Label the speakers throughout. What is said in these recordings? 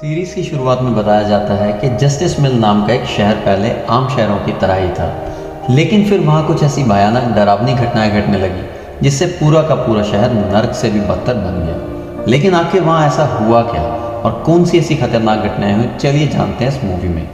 Speaker 1: Series की शुरुआत में बताया जाता है कि जस्टिस मिल नाम का एक शहर पहले आम शहरों की तरह ही था, लेकिन फिर वहाँ कुछ ऐसी भयानक डरावनी घटनाएं घटने लगी जिससे पूरा का पूरा शहर नर्क से भी बदतर बन गया। लेकिन आखिर वहाँ ऐसा हुआ क्या और कौन सी ऐसी खतरनाक घटनाएं हुई, चलिए जानते हैं इस मूवी में।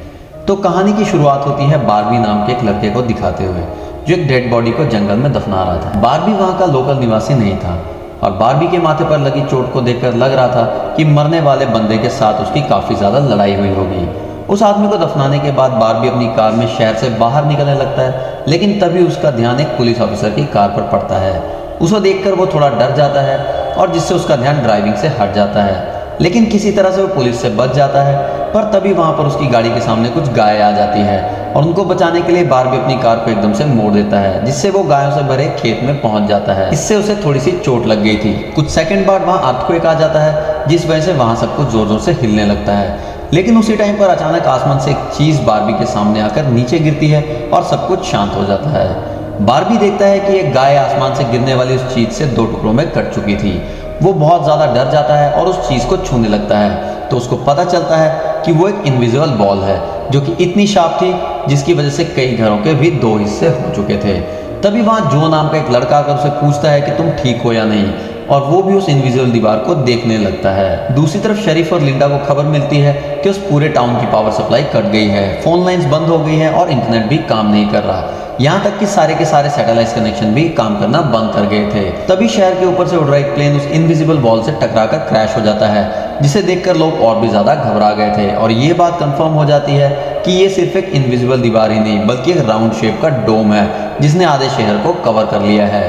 Speaker 1: तो कहानी की शुरुआत होती है बारबी नाम के एक लड़के को दिखाते हुए जो एक डेड बॉडी को जंगल में दफना रहा था। बारबी वहाँ का लोकल निवासी नहीं था और बारबी के माथे पर लगी चोट को देखकर लग रहा था कि मरने वाले बंदे के साथ उसकी काफ़ी ज़्यादा लड़ाई हुई होगी। उस आदमी को दफनाने के बाद बारबी अपनी कार में शहर से बाहर निकलने लगता है, लेकिन तभी उसका ध्यान एक पुलिस ऑफिसर की कार पर पड़ता है। उसे देखकर वो थोड़ा डर जाता है और जिससे उसका ध्यान ड्राइविंग से हट जाता है, लेकिन किसी तरह से वो पुलिस से बच जाता है। पर तभी वहाँ पर उसकी गाड़ी के सामने कुछ गाय आ जाती है और उनको बचाने के लिए बारबी अपनी कार को एकदम से मोड़ देता है, जिससे वो गायों से भरे खेत में पहुंच जाता है। इससे उसे थोड़ी सी चोट लग गई थी। कुछ सेकंड बाद वहाँ अर्थक्वेक आ जाता है, जिस वजह से वहाँ सब कुछ जोर जोर से हिलने लगता है। लेकिन उसी टाइम पर अचानक आसमान से एक चीज बारबी के सामने आकर नीचे गिरती है और सब कुछ शांत हो जाता है। बारबी देखता है कि एक गाय आसमान से गिरने वाली उस चीज से दो टुकड़ों में कट चुकी थी। वो बहुत ज्यादा डर जाता है और उस चीज को छूने लगता है, तो उसको पता चलता है कि वो एक इनविजिबल बॉल है जो कि इतनी शार्प थी जिसकी वजह से कई घरों के भी दो हिस्से हो चुके थे। तभी वहां जो नाम का एक लड़का आकर उसे पूछता है कि तुम ठीक हो या नहीं, और वो भी उस इनविजिबल दीवार को देखने लगता है। दूसरी तरफ शरीफ और लिंडा को खबर मिलती है कि उस पूरे टाउन की पावर सप्लाई कट गई है, फोन लाइंस बंद हो गई है और इंटरनेट भी काम नहीं कर रहा। यहाँ तक कि सारे के सारे सैटेलाइट कनेक्शन भी काम करना बंद कर गए थे। तभी शहर के ऊपर से उड़ रहा एक प्लेन उस इनविजिबल वॉल से टकराकर क्रैश हो जाता है, जिसे देखकर लोग और भी ज्यादा घबरा गए थे। और ये बात कंफर्म हो जाती है कि ये सिर्फ एक इनविजिबल दीवार ही नहीं बल्कि एक राउंड शेप का डोम है जिसने आधे शहर को कवर कर लिया है।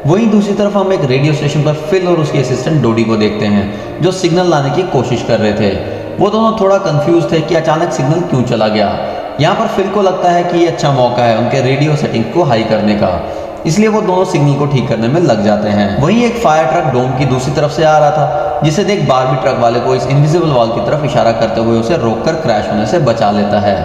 Speaker 1: वहीं दूसरी तरफ हम एक रेडियो स्टेशन पर फिल और उसकी असिस्टेंट डोडी को देखते हैं जो सिग्नल लाने की कोशिश कर रहे थे। वो दोनों थोड़ा कंफ्यूज थे कि अचानक सिग्नल क्यों चला गया। यहाँ पर फिल को लगता है कि ये अच्छा मौका है उनके रेडियो सेटिंग को हाई करने का, इसलिए वो दोनों सिग्नल को ठीक करने में लग जाते हैं। वहीं एक फायर ट्रक डोम की दूसरी तरफ से आ रहा था, जिसे देख बारबी ट्रक वाले को इस इनविजिबल वॉल की तरफ इशारा करते हुए उसे रोककर क्रैश होने से बचा लेता है।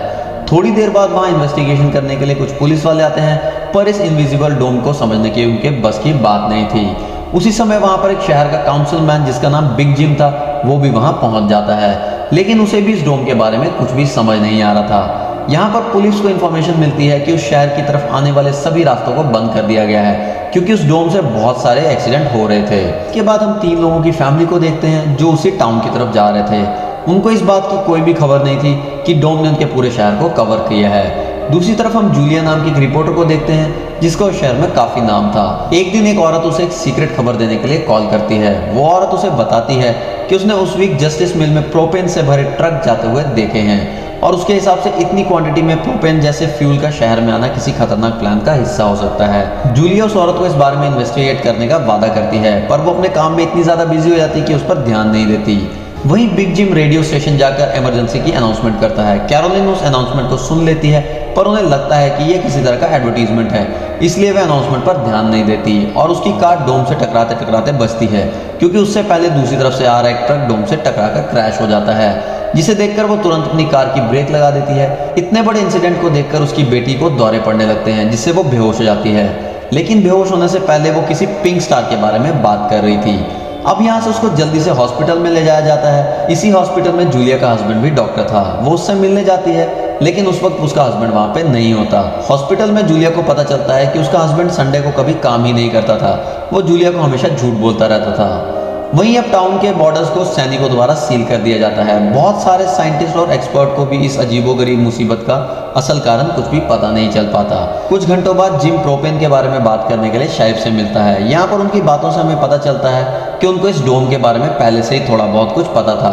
Speaker 1: थोड़ी देर बाद वहाँ इन्वेस्टिगेशन करने के लिए कुछ पुलिस वाले आते हैं, पर इस इनविजिबल डोम को समझने की उनके बस की बात नहीं थी। उसी समय वहाँ पर एक शहर का काउंसिलमैन जिसका नाम बिग जिम था, वो भी वहाँ पहुँच जाता है, लेकिन उसे भी इस डोम के बारे में कुछ भी समझ नहीं आ रहा था। यहाँ पर पुलिस को इन्फॉर्मेशन मिलती है कि उस शहर की तरफ आने वाले सभी रास्तों को बंद कर दिया गया है क्योंकि उस डोम से बहुत सारे एक्सीडेंट हो रहे थे। इसके बाद हम 3 लोगों की फैमिली को देखते हैं जो उसी टाउन की तरफ जा रहे थे। उनको इस बात की कोई भी खबर नहीं थी कि डोम ने उनके पूरे शहर को कवर किया है। दूसरी तरफ हम जूलिया नाम की एक रिपोर्टर को देखते हैं जिसका उस शहर में काफी नाम था। एक दिन एक औरत उसे एक सीक्रेट खबर देने के लिए कॉल करती है। वो औरत उसे बताती है कि उसने उस वीक जस्टिस मिल में प्रोपेन से भरे ट्रक जाते हुए देखे हैं और उसके हिसाब से इतनी क्वांटिटी में प्रोपेन जैसे फ्यूल का शहर में आना किसी खतरनाक प्लान का हिस्सा हो सकता है। जूलिया उस औरत को इस बारे में इन्वेस्टिगेट करने का वादा करती है, पर वो अपने काम में इतनी ज्यादा बिजी हो जाती है कि उस पर ध्यान नहीं देती। वहीं बिग जिम रेडियो स्टेशन जाकर इमरजेंसी की अनाउंसमेंट करता है। कैरोलिन उस अनाउंसमेंट को सुन लेती है, पर उन्हें लगता है कि यह किसी तरह का एडवर्टीजमेंट है, इसलिए वह अनाउंसमेंट पर ध्यान नहीं देती और उसकी कार डोम से टकराते टकराते बचती है क्योंकि उससे पहले दूसरी तरफ से आ रहा एक ट्रक डोम से टकराकर क्रैश हो जाता है, जिसे देखकर वो तुरंत अपनी कार की ब्रेक लगा देती है। इतने बड़े इंसिडेंट को देखकर उसकी बेटी को दौरे पड़ने लगते हैं, जिससे वो बेहोश हो जाती है। लेकिन बेहोश होने से पहले वो किसी पिंक स्टार के बारे में बात कर रही थी। अब यहाँ से उसको जल्दी से हॉस्पिटल में ले जाया जाता है। इसी हॉस्पिटल में जूलिया का हस्बैंड भी डॉक्टर था। वो उससे मिलने जाती है, लेकिन उस वक्त उसका हस्बैंड वहाँ पे नहीं होता। हॉस्पिटल में जूलिया को पता चलता है कि उसका हस्बैंड संडे को कभी काम ही नहीं करता था, वो जूलिया को हमेशा झूठ बोलता रहता था। वहीं अब टाउन के बॉर्डर्स को सैनिकों द्वारा सील कर दिया जाता है। बहुत सारे साइंटिस्ट और एक्सपर्ट को भी इस अजीबोगरीब मुसीबत का असल कारण कुछ भी पता नहीं चल पाता। कुछ घंटों बाद जिम प्रोपेन के बारे में बात करने के लिए शाइब से मिलता है। यहाँ पर उनकी बातों से हमें पता चलता है कि उनको इस डोम के बारे में पहले से ही थोड़ा बहुत कुछ पता था,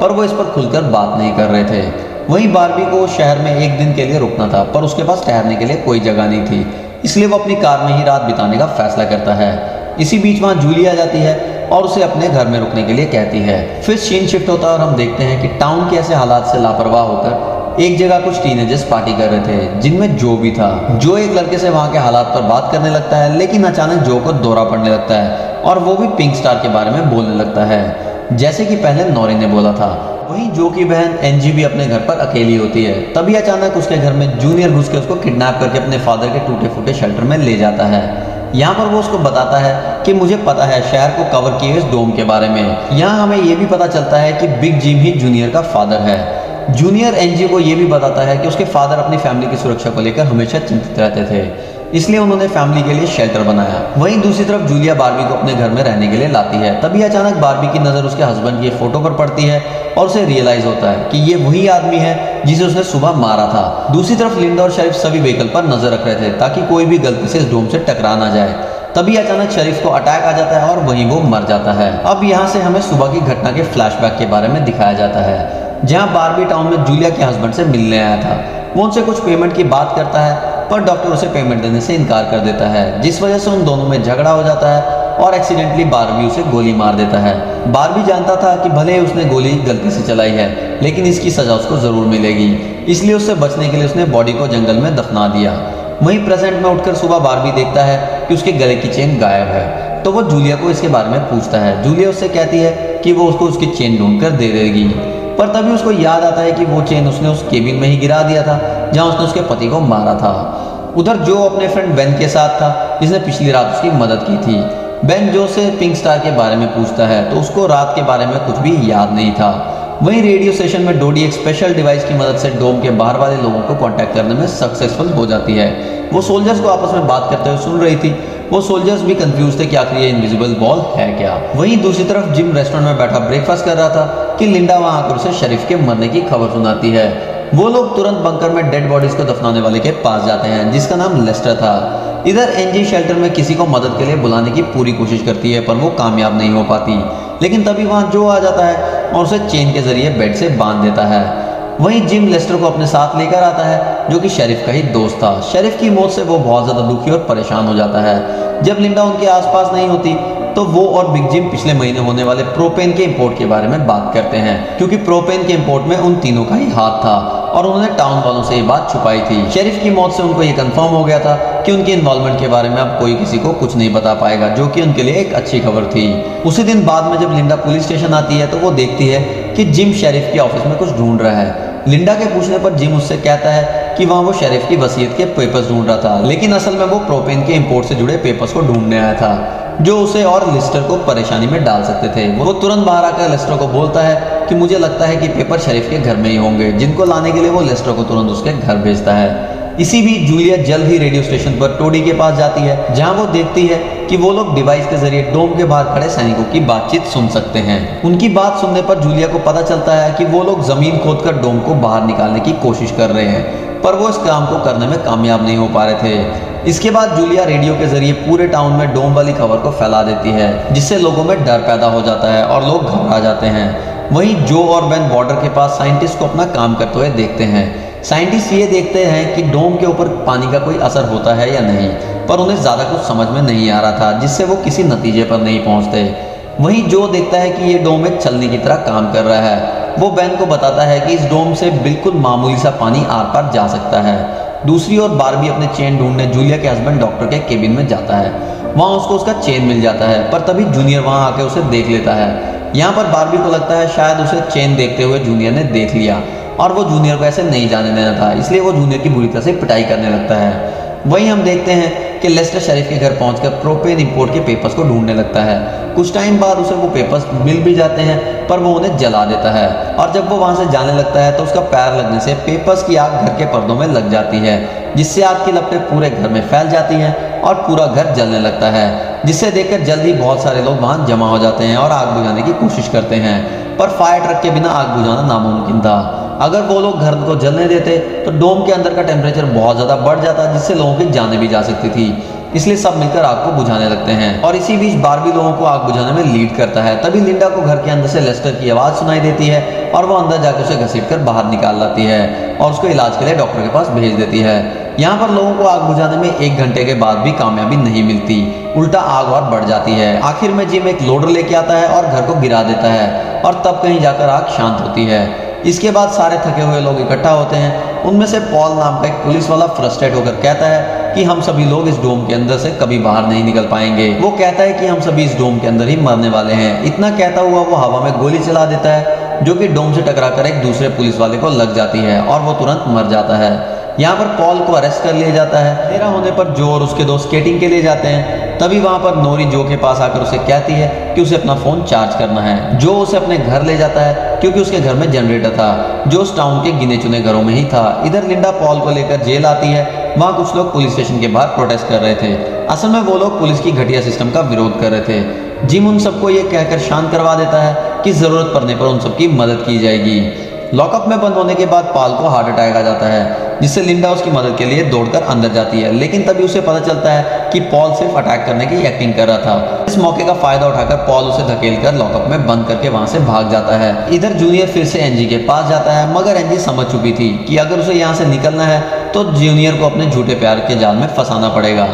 Speaker 1: पर वो इस पर खुलकर बात नहीं कर रहे थे। वहीं बारबी को शहर में एक दिन के लिए रुकना था, पर उसके पास ठहरने के लिए कोई जगह नहीं थी, इसलिए वो अपनी कार में ही रात बिताने का फैसला करता है। इसी बीच वहाँ जूली आ जाती है और उसे अपने घर में रुकने के लिए कहती है। फिर सीन शिफ्ट होता है और हम देखते हैं कि टाउन के ऐसे हालात से लापरवाह होकर एक जगह कुछ टीनेजर्स पार्टी कर रहे थे, जिनमें जो भी था। जो एक लड़के से वहाँ के हालात पर बात करने लगता है, लेकिन अचानक जो को दौरा पड़ने लगता है और वो भी पिंक स्टार के बारे में बोलने लगता है, जैसे कि पहले नौरी ने बोला था। वहीं जो की बहन एनजी भी अपने घर पर अकेली होती है। तभी अचानक उसके घर में जूनियर घुस के उसको किडनैप करके अपने फादर के टूटे फूटे शेल्टर में ले जाता है। यहाँ पर वो उसको बताता है कि मुझे पता है शहर को कवर किए इस डोम के बारे में। यहाँ हमें ये भी पता चलता है कि बिग जिम ही जूनियर का फादर है। जूनियर एनजी को ये भी बताता है कि उसके फादर अपनी फैमिली की सुरक्षा को लेकर हमेशा चिंतित रहते थे, इसलिए उन्होंने फैमिली के लिए शेल्टर बनाया। वहीं दूसरी तरफ जूलिया बारबी को अपने घर में रहने के लिए लाती है। तभी अचानक बारबी की नज़र उसके हस्बैंड की फोटो पर पड़ती है और उसे रियलाइज होता है कि ये वही आदमी है जिसे उसने सुबह मारा था। दूसरी तरफ लिंडा और शरीफ सभी व्हीकल पर नजर रख रहे थे ताकि कोई भी गलती से इस डोम से टकरा ना जाए। तभी अचानक शरीफ को अटैक आ जाता है और वहीं वो मर जाता है। अब यहाँ से हमें सुबह की घटना के फ्लैशबैक के बारे में दिखाया जाता है, जहाँ बारबी टाउन में जूलिया के हस्बैंड से मिलने आया था। वो उनसे कुछ पेमेंट की बात करता है पर डॉक्टर उसे पेमेंट देने से इनकार कर देता है, जिस वजह से उन दोनों में झगड़ा हो जाता है और एक्सीडेंटली बारबी उसे गोली मार देता है। बारबी जानता था कि भले ही उसने गोली गलती से चलाई है लेकिन इसकी सजा उसको जरूर मिलेगी, इसलिए उससे बचने के लिए उसने बॉडी को जंगल में दफना दिया। वहीं प्रेजेंट में उठकर सुबह बारबी देखता है कि उसके गले की चेन गायब है, तो वो जूलिया को इसके बारे में पूछता है। जूलिया उससे कहती है कि वो उसको उसकी चेन ढूंढ कर दे देगी, पर तभी उसको याद आता है कि वो चेन उसने उस केबिन में ही गिरा दिया था जहां उसने उसके पति को मारा था। उधर जो अपने फ्रेंड बेन के साथ था जिसने पिछली रात उसकी मदद की थी। बेन जो से पिंक स्टार के बारे में पूछता है तो उसको रात के बारे में कुछ भी याद नहीं था। वहीं रेडियो स्टेशन में डोडी एक स्पेशल डिवाइस की मदद से डोम के बाहर वाले लोगों को कांटेक्ट करने में सक्सेसफुल हो जाती है। वो सोल्जर्स को आपस में बात करते हुए सुन रही थी। वो सोल्जर्स भी कंफ्यूज थे कि आखिर ये इनविजिबल बॉल है क्या। वहीं दूसरी तरफ जिम रेस्टोरेंट में बैठा ब्रेकफास्ट कर रहा था कि लिंडा वहां आकर उसे शरीफ के मरने की खबर सुनाती है। वो लोग तुरंत बंकर में डेड बॉडीज को दफनाने वाले के पास जाते हैं जिसका नाम लेस्टर था। इधर एनजी शेल्टर में किसी को मदद के लिए बुलाने की पूरी कोशिश करती है पर वो कामयाब नहीं हो पाती। लेकिन तभी वहां जो आ जाता है और उसे चेन के जरिए बेड से बांध देता है। वहीं जिम लेस्टर को अपने साथ लेकर आता है जो कि शरीफ का ही दोस्त था। शरीफ की मौत से वो बहुत ज्यादा दुखी और परेशान हो जाता है। जब लिंडा उनके आसपास नहीं होती तो वो और बिग जिम पिछले महीने होने वाले प्रोपेन के इंपोर्ट के बारे में बात करते हैं, क्योंकि प्रोपेन के इंपोर्ट में उन तीनों का ही हाथ था और उन्होंने टाउन वालों से ये बात छुपाई थी। शेरिफ की मौत से उनको ये कंफर्म हो गया था कि उनकी इन्वॉल्वमेंट के बारे में अब कोई किसी को कुछ नहीं बता पाएगा, जो कि उनके लिए एक अच्छी खबर थी। उसी दिन बाद में जब लिंडा पुलिस स्टेशन आती है तो वो देखती है कि जिम शेरिफ के ऑफिस में कुछ ढूंढ रहा है। लिंडा के पूछने पर जिम उससे कहता है कि वहाँ वो शेरिफ की वसीयत के पेपर्स ढूंढ रहा था, लेकिन असल में वो प्रोपेन के इंपोर्ट से जुड़े पेपर्स को ढूंढने आया था जो उसे और लिस्टर को परेशानी में डाल सकते थे। वो तुरंत बाहर आकर लेस्टर को बोलता है कि मुझे लगता है कि पेपर शेरिफ के घर में ही होंगे, जिनको लाने के लिए वो लेस्टर को तुरंत उसके घर भेजता है। इसी बीच जूलिया जल्द ही रेडियो स्टेशन पर टोडी के पास जाती है, जहां वो देखती है कि वो लोग डिवाइस के जरिए डोम के बाहर खड़े सैनिकों की बातचीत सुन सकते हैं। उनकी बात सुनने पर जूलिया को पता चलता है कि वो लोग जमीन खोदकर डोम को बाहर निकालने की कोशिश कर रहे हैं, पर वो इस काम को करने में कामयाब नहीं हो पा रहे थे। इसके बाद जूलिया रेडियो के जरिए पूरे टाउन में डोम वाली खबर को फैला देती है, जिससे लोगों में डर पैदा हो जाता है और लोग घबरा जाते हैं। वहीं जो और बेन बॉर्डर के पास साइंटिस्ट को अपना काम करते हुए देखते हैं। साइंटिस्ट ये देखते हैं कि डोम के ऊपर पानी का कोई असर होता है या नहीं, पर उन्हें ज़्यादा कुछ समझ में नहीं आ रहा था, जिससे वो किसी नतीजे पर नहीं पहुंचते। वहीं जो देखता है कि ये डोम एक छलनी की तरह काम कर रहा है। वो बेन को बताता है कि इस डोम से बिल्कुल मामूली सा पानी आर पार जा सकता है। दूसरी ओर बारबी अपने चेन ढूंढने जूलिया के हस्बैंड डॉक्टर के केबिन में जाता है। वहाँ उसको उसका चेन मिल जाता है, पर तभी जूनियर वहाँ आके उसे देख लेता है। यहाँ पर बारबी को लगता है शायद उसे चेन देखते हुए जूनियर ने देख लिया और वो जूनियर को ऐसे नहीं जाने देना था, इसलिए वो जूनियर की बुरी तरह से पिटाई करने लगता है। वहीं हम देखते हैं कि लेस्टर शेरिफ के घर पहुंचकर प्रोपेन इंपोर्ट के पेपर्स को ढूंढने लगता है। कुछ टाइम बाद उसे वो पेपर्स मिल भी जाते हैं, पर वो उन्हें जला देता है और जब वो वहां से जाने लगता है तो उसका पैर लगने से पेपर्स की आग घर के पर्दों में लग जाती है, जिससे आग की लपटें पूरे घर में फैल जाती हैं और पूरा घर जलने लगता है, जिससे देखकर जल्दी बहुत सारे लोग वहां जमा हो जाते हैं और आग बुझाने की कोशिश करते हैं, पर फायर ट्रक के बिना आग बुझाना नामुमकिन था। अगर वो लोग घर को जलने देते तो डोम के अंदर का टेम्परेचर बहुत ज़्यादा बढ़ जाता, जिससे लोगों की जानें भी जा सकती थी। इसलिए सब मिलकर आग को बुझाने लगते हैं और इसी बीच बारबी लोगों को आग बुझाने में लीड करता है। तभी लिंडा को घर के अंदर से लेस्टर की आवाज़ सुनाई देती है और वो अंदर जाकर उसे घसीटकर बाहर निकाल लाती है और उसको इलाज के लिए डॉक्टर के पास भेज देती है। यहाँ पर लोगों को आग बुझाने में 1 घंटे के बाद भी कामयाबी नहीं मिलती, उल्टा आग और बढ़ जाती है। आखिर में जिम एक लोडर लेके आता है और घर को गिरा देता है और तब कहीं जाकर आग शांत होती है। इसके बाद सारे थके हुए लोग इकट्ठा होते हैं। उनमें से पॉल नाम का एक पुलिस वाला फ्रस्ट्रेट होकर कहता है कि हम सभी लोग इस डोम के अंदर से कभी बाहर नहीं निकल पाएंगे। वो कहता है कि हम सभी इस डोम के अंदर ही मरने वाले हैं। इतना कहता हुआ वो हवा में गोली चला देता है, जो कि डोम से टकराकर एक दूसरे पुलिस वाले को लग जाती है और वो तुरंत मर जाता है। यहाँ पर पॉल को अरेस्ट कर लिया जाता है। अंधेरा होने पर जो और उसके दोस्त स्केटिंग के लिए जाते हैं। तभी वहाँ पर नोरी जो के पास आकर उसे कहती है कि उसे अपना फोन चार्ज करना है। जो उसे अपने घर ले जाता है क्योंकि उसके घर में जनरेटर था जो उस टाउन के गिने चुने घरों में ही था। इधर लिंडा पॉल को लेकर जेल आती है। वहाँ कुछ लोग पुलिस स्टेशन के बाहर प्रोटेस्ट कर रहे थे। असल में वो लोग पुलिस की घटिया सिस्टम का विरोध कर रहे थे। जिम उन सबको ये कहकर शांत करवा देता है कि जरूरत पड़ने पर उन सबकी मदद की जाएगी। लॉकअप में बंद होने के बाद पॉल को हार्ट अटैक आ जाता है, जिससे लिंडा उसकी मदद के लिए दौड़कर अंदर जाती है। लेकिन तभी उसे पता चलता है कि पॉल सिर्फ अटैक करने की एक्टिंग कर रहा था। इस मौके का फायदा उठाकर पॉल उसे धकेलकर लॉकअप में बंद करके वहां से भाग जाता है। इधर जूनियर फिर से एनजी के पास जाता है, मगर एनजी समझ चुकी थी कि अगर उसे यहाँ से निकलना है तो जूनियर को अपने झूठे प्यार के जाल में फंसाना पड़ेगा।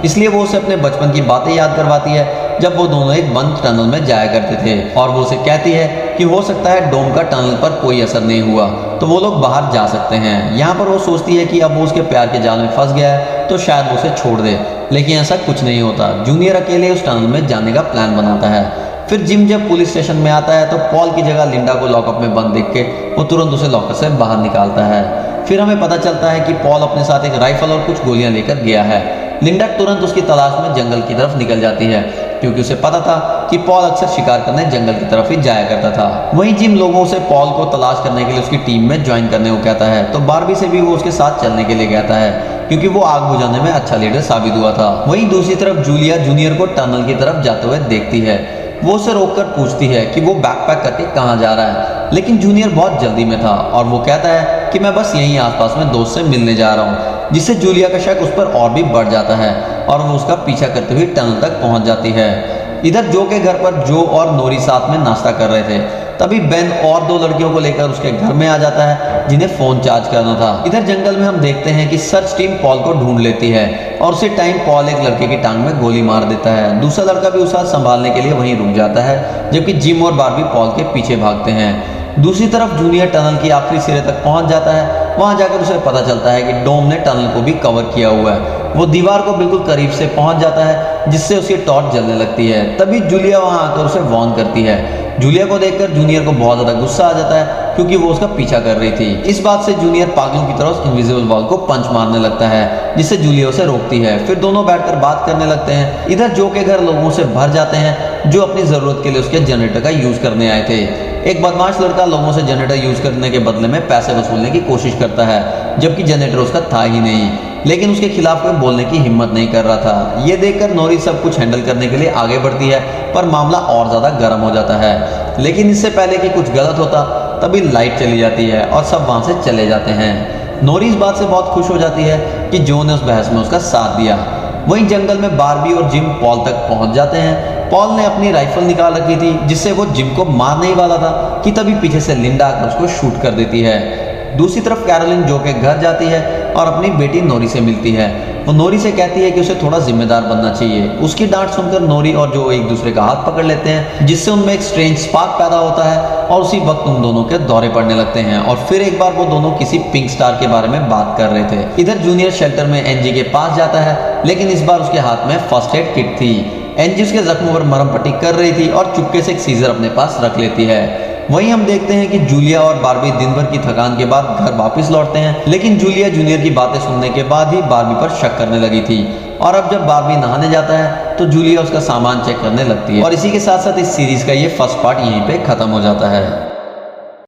Speaker 1: इसलिए वो उसे अपने बचपन की बातें याद करवाती है जब वो दोनों एक बंद टनल में जाया करते थे। और वो उसे कहती है कि हो सकता है डोम का टनल पर कोई असर नहीं हुआ तो वो लोग बाहर जा सकते हैं। यहाँ पर वो सोचती है कि अब वो उसके प्यार के जाल में फंस गया है तो शायद वो उसे छोड़ दे, लेकिन ऐसा कुछ नहीं होता। जूनियर अकेले उस टनल में जाने का प्लान बनाता है। फिर जिम जब पुलिस स्टेशन में आता है तो पॉल की जगह लिंडा को लॉकअप में बंद देख के वो तुरंत उसे लॉकर से बाहर निकालता है। फिर हमें पता चलता है कि पॉल अपने साथ एक राइफल और कुछ गोलियां लेकर गया है। लिंडा तुरंत उसकी तलाश में जंगल की तरफ निकल जाती है क्योंकि उसे पता था कि पॉल अक्सर शिकार करने जंगल की तरफ ही जाया करता था। वहीं जिम लोगों से पॉल को तलाश करने के लिए उसकी टीम में ज्वाइन करने को कहता है, तो बारबी से भी वो उसके साथ चलने के लिए कहता है क्योंकि वो आग बुझाने में अच्छा लीडर साबित हुआ था। वहीं दूसरी तरफ जूलिया जूनियर को टनल की तरफ जाते हुए देखती है। वो उसे रोककर पूछती है कि वो बैकपैक करके कहाँ जा रहा है, लेकिन जूनियर बहुत जल्दी में था और वो कहता है कि मैं बस यहीं आसपास में दोस्त से मिलने जा रहा हूँ, जिससे जूलिया का शक उस पर और भी बढ़ जाता है और वो उसका पीछा करते हुए टनल तक पहुंच जाती है। इधर जो के घर पर जो और नोरी साथ में नाश्ता कर रहे थे। तभी बेन और दो लड़कियों को लेकर उसके घर में आ जाता है जिन्हें फोन चार्ज करना था। इधर जंगल में हम देखते हैं कि सर्च टीम पॉल को ढूंढ लेती है और उसी टाइम पॉल एक लड़के की टांग में गोली मार देता है। दूसरा लड़का भी उसे संभालने के लिए वहीं रुक जाता है, जबकि जिम और बारबी पॉल के पीछे भागते हैं। दूसरी तरफ जूनियर टनल की आखिरी सिरे तक पहुंच जाता है। वहां जाकर उसे पता चलता है कि डोम ने टनल को भी कवर किया हुआ है। वो दीवार को बिल्कुल करीब से पहुंच जाता है, जिससे उसकी टॉर्च जलने लगती है। तभी जूलिया वहां आकर उसे वार्न करती है। जूलिया को देखकर जूनियर को बहुत ज्यादा गुस्सा आ जाता है क्योंकि वो उसका पीछा कर रही थी। इस बात से जूनियर पागलों की तरह उस इनविजिबल वॉल को पंच मारने लगता है, जिससे जूलिया उसे रोकती है। फिर दोनों बैठकर बात करने लगते हैं। इधर जो के घर लोगों से भर जाते हैं जो अपनी जरूरत के लिए उसके जनरेटर का यूज करने आए थे। एक बदमाश लड़का लोगों से जनरेटर यूज करने के बदले में पैसे वसूलने की कोशिश करता है, जबकि जनरेटर उसका था ही नहीं, लेकिन उसके खिलाफ कोई बोलने की हिम्मत नहीं कर रहा था। ये देखकर नोरी सब कुछ हैंडल करने के लिए आगे बढ़ती है, पर मामला और ज्यादा गर्म हो जाता है। लेकिन इससे पहले कि कुछ गलत होता तभी लाइट चली जाती है और सब वहां से चले जाते हैं। नोरी इस बात से बहुत खुश हो जाती है कि जो ने उस बहस में उसका साथ दिया। वहीं जंगल में बारबी और जिम पॉल तक पहुंच जाते हैं। पॉल ने अपनी राइफल निकाल रखी थी जिससे वो जिम को मारने ही वाला था कि तभी पीछे से लिंडा आकर उसको शूट कर देती है। दूसरी तरफ कैरोलिन जो के घर जाती है और अपनी बेटी नोरी से मिलती है। वो नोरी से कहती है कि उसे थोड़ा जिम्मेदार बनना चाहिए। उसकी डांट सुनकर नोरी और जो एक दूसरे का हाथ पकड़ लेते हैं, जिससे उनमें एक स्ट्रेंज स्पार्क पैदा होता है और उसी वक्त उन दोनों के दौरे पड़ने लगते हैं। और फिर एक बार वो दोनों किसी पिंक स्टार के बारे में बात कर रहे थे। इधर जूनियर शेल्टर में एनजी के पास जाता है, लेकिन इस बार उसके हाथ में फर्स्ट एड किट थी। एनजी उसके जख्मों पर मरहम पट्टी कर रही थी और चुपके से एक सीजर अपने पास रख लेती है। वहीं हम देखते हैं कि जूलिया और बारबी दिन भर की थकान के बाद घर वापस लौटते हैं, लेकिन जूलिया जूनियर की बातें सुनने के बाद ही बारबी पर शक करने लगी थी। और अब जब बारबी नहाने जाता है तो जूलिया उसका सामान चेक करने लगती है। और इसी के साथ साथ इस सीरीज का ये फर्स्ट पार्ट यहीं पे खत्म हो जाता है।